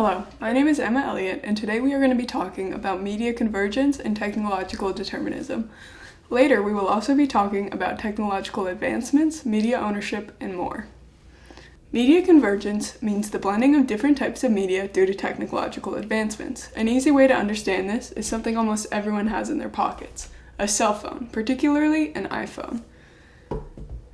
Hello, my name is Emma Elliott, and today we are going to be talking about media convergence and technological determinism. Later, we will also be talking about technological advancements, media ownership, and more. Media convergence means the blending of different types of media due to technological advancements. An easy way to understand this is something almost everyone has in their pockets, a cell phone, particularly an iPhone.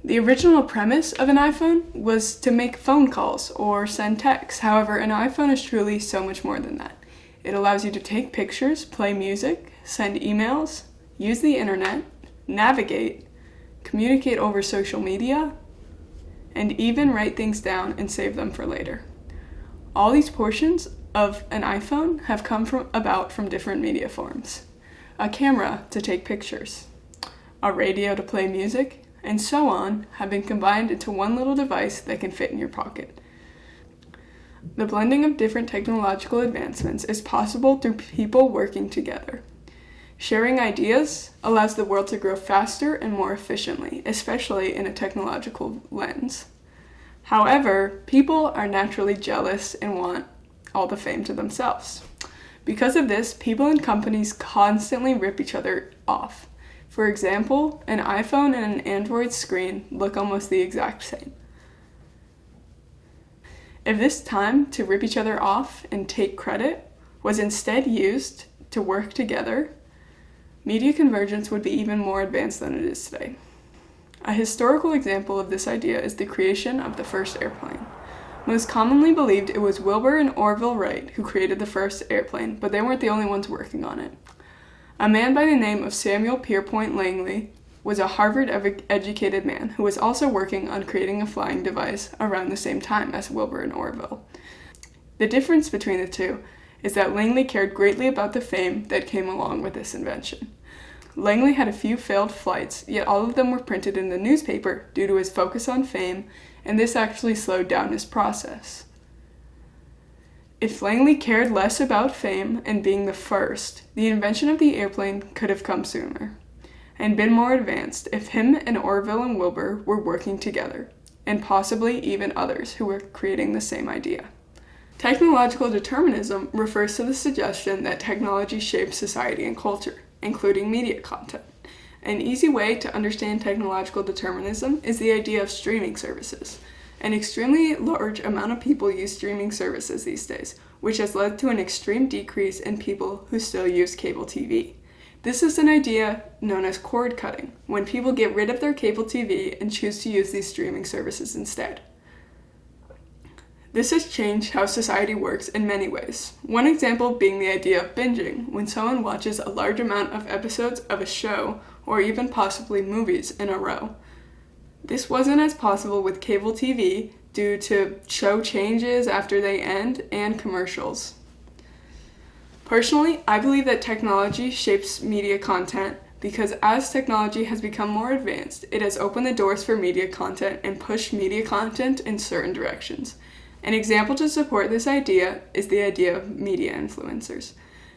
The original premise of an iPhone was to make phone calls or send texts. However, an iPhone is truly so much more than that. It allows you to take pictures, play music, send emails, use the internet, navigate, communicate over social media, and even write things down and save them for later. All these portions of an iPhone have come from different media forms. A camera to take pictures, a radio to play music, and so on have been combined into one little device that can fit in your pocket. The blending of different technological advancements is possible through people working together. Sharing ideas allows the world to grow faster and more efficiently, especially in a technological lens. However, people are naturally jealous and want all the fame to themselves. Because of this, people and companies constantly rip each other off. For example, an iPhone and an Android screen look almost the exact same. If this time to rip each other off and take credit was instead used to work together, media convergence would be even more advanced than it is today. A historical example of this idea is the creation of the first airplane. Most commonly believed it was Wilbur and Orville Wright who created the first airplane, but they weren't the only ones working on it. A man by the name of Samuel Pierpont Langley was a Harvard-educated man who was also working on creating a flying device around the same time as Wilbur and Orville. The difference between the two is that Langley cared greatly about the fame that came along with this invention. Langley had a few failed flights, yet all of them were printed in the newspaper due to his focus on fame, and this actually slowed down his process. If Langley cared less about fame and being the first, the invention of the airplane could have come sooner, and been more advanced if him and Orville and Wilbur were working together, and possibly even others who were creating the same idea. Technological determinism refers to the suggestion that technology shapes society and culture, including media content. An easy way to understand technological determinism is the idea of streaming services. An extremely large amount of people use streaming services these days, which has led to an extreme decrease in people who still use cable TV. This is an idea known as cord cutting, when people get rid of their cable TV and choose to use these streaming services instead. This has changed how society works in many ways. One example being the idea of binging, when someone watches a large amount of episodes of a show, or even possibly movies in a row. This wasn't as possible with cable TV due to show changes after they end and commercials. Personally, I believe that technology shapes media content because as technology has become more advanced, it has opened the doors for media content and pushed media content in certain directions. An example to support this idea is the idea of media influencers.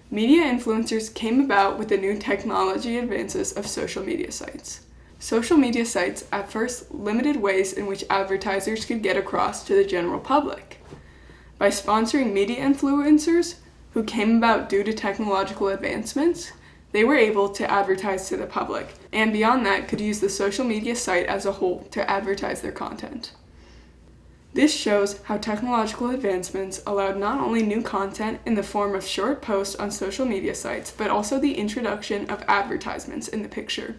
Media influencers came about with the new technology advances of social media sites. Social media sites at first limited ways in which advertisers could get across to the general public. By sponsoring media influencers who came about due to technological advancements, they were able to advertise to the public, and beyond that could use the social media site as a whole to advertise their content. This shows how technological advancements allowed not only new content in the form of short posts on social media sites, but also the introduction of advertisements in the picture.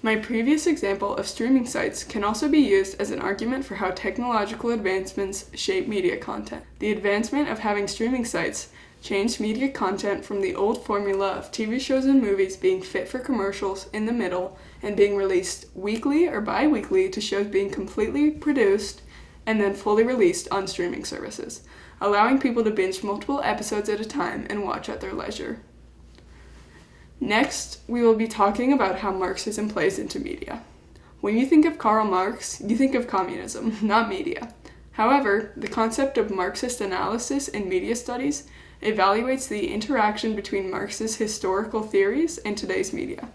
My previous example of streaming sites can also be used as an argument for how technological advancements shape media content. The advancement of having streaming sites changed media content from the old formula of TV shows and movies being fit for commercials in the middle and being released weekly or bi-weekly to shows being completely produced and then fully released on streaming services, allowing people to binge multiple episodes at a time and watch at their leisure. Next, we will be talking about how Marxism plays into media. When you think of Karl Marx, you think of communism, not media. However, the concept of Marxist analysis in media studies evaluates the interaction between Marx's historical theories and today's media.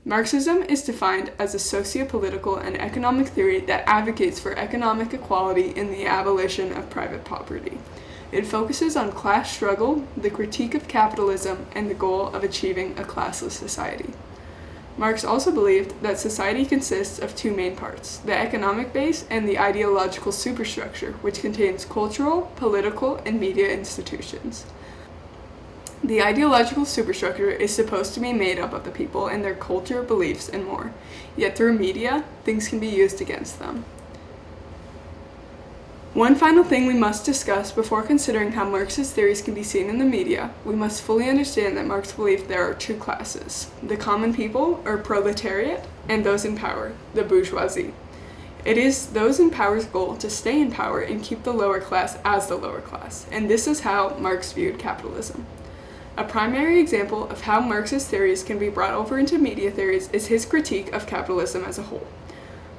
Marxism is defined as a socio-political and economic theory that advocates for economic equality and the abolition of private property. It focuses on class struggle, the critique of capitalism, and the goal of achieving a classless society. Marx also believed that society consists of two main parts, the economic base and the ideological superstructure, which contains cultural, political, and media institutions. The ideological superstructure is supposed to be made up of the people and their culture, beliefs, and more. Yet through media, things can be used against them. One final thing we must discuss before considering how Marxist theories can be seen in the media, we must fully understand that Marx believed there are two classes, the common people, or proletariat, and those in power, the bourgeoisie. It is those in power's goal to stay in power and keep the lower class as the lower class, and this is how Marx viewed capitalism. A primary example of how Marxist theories can be brought over into media theories is his critique of capitalism as a whole.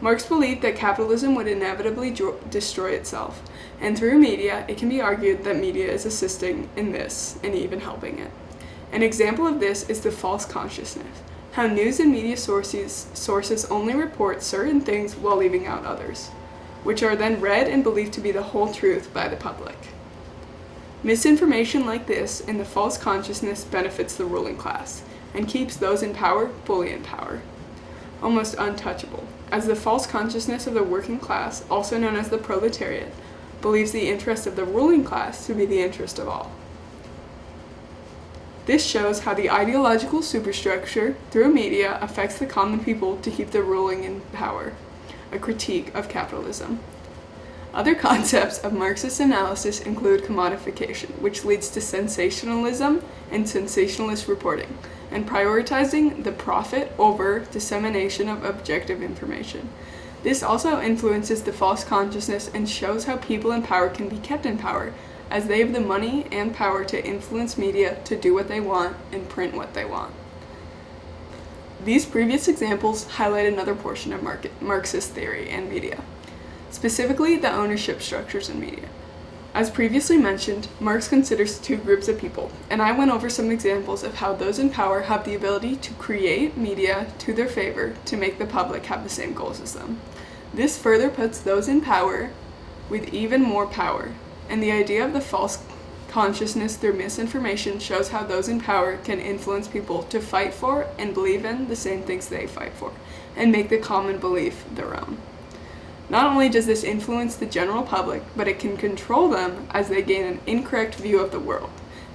Marx believed that capitalism would inevitably destroy itself, and through media, it can be argued that media is assisting in this and even helping it. An example of this is the false consciousness, how news and media sources only report certain things while leaving out others, which are then read and believed to be the whole truth by the public. Misinformation like this in the false consciousness benefits the ruling class and keeps those in power fully in power, almost untouchable, as the false consciousness of the working class, also known as the proletariat, believes the interest of the ruling class to be the interest of all. This shows how the ideological superstructure through media affects the common people to keep the ruling in power, a critique of capitalism. Other concepts of Marxist analysis include commodification, which leads to sensationalism and sensationalist reporting, and prioritizing the profit over dissemination of objective information. This also influences the false consciousness and shows how people in power can be kept in power, as they have the money and power to influence media to do what they want and print what they want. These previous examples highlight another portion of Marxist theory and media, specifically the ownership structures in media. As previously mentioned, Marx considers two groups of people, and I went over some examples of how those in power have the ability to create media to their favor to make the public have the same goals as them. This further puts those in power with even more power, and the idea of the false consciousness through misinformation shows how those in power can influence people to fight for and believe in the same things they fight for, and make the common belief their own. Not only does this influence the general public, but it can control them as they gain an incorrect view of the world,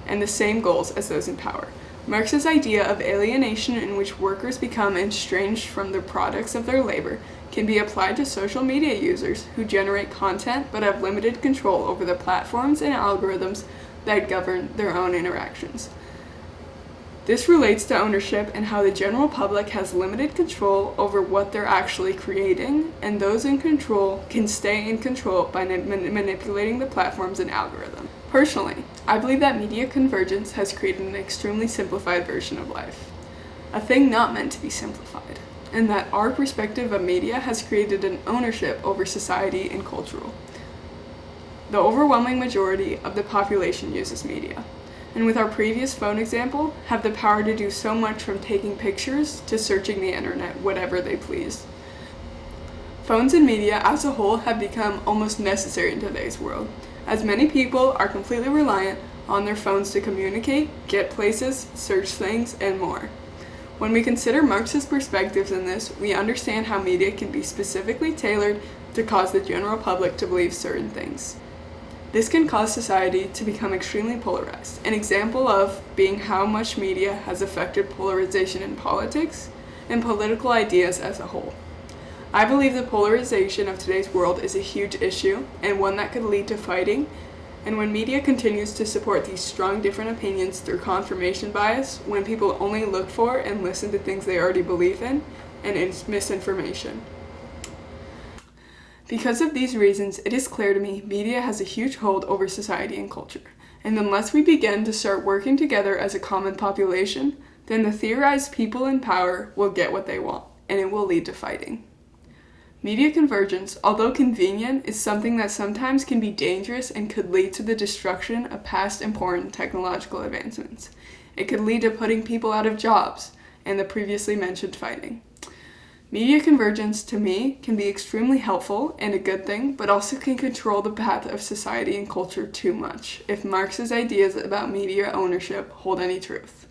and the same goals as those in power. Marx's idea of alienation, in which workers become estranged from the products of their labor, can be applied to social media users who generate content but have limited control over the platforms and algorithms that govern their own interactions. This relates to ownership and how the general public has limited control over what they're actually creating, and those in control can stay in control by manipulating the platforms and algorithms. Personally, I believe that media convergence has created an extremely simplified version of life, a thing not meant to be simplified, and that our perspective of media has created an ownership over society and cultural. The overwhelming majority of the population uses media, and with our previous phone example, have the power to do so much from taking pictures to searching the internet, whatever they please. Phones and media as a whole have become almost necessary in today's world, as many people are completely reliant on their phones to communicate, get places, search things, and more. When we consider Marxist perspectives in this, we understand how media can be specifically tailored to cause the general public to believe certain things. This can cause society to become extremely polarized, an example of being how much media has affected polarization in politics and political ideas as a whole. I believe the polarization of today's world is a huge issue and one that could lead to fighting, and when media continues to support these strong different opinions through confirmation bias, when people only look for and listen to things they already believe in, and it's misinformation. Because of these reasons, it is clear to me media has a huge hold over society and culture, and unless we begin to start working together as a common population, then the theorized people in power will get what they want, and it will lead to fighting. Media convergence, although convenient, is something that sometimes can be dangerous and could lead to the destruction of past important technological advancements. It could lead to putting people out of jobs, and the previously mentioned fighting. Media convergence, to me, can be extremely helpful and a good thing, but also can control the path of society and culture too much, if Marx's ideas about media ownership hold any truth.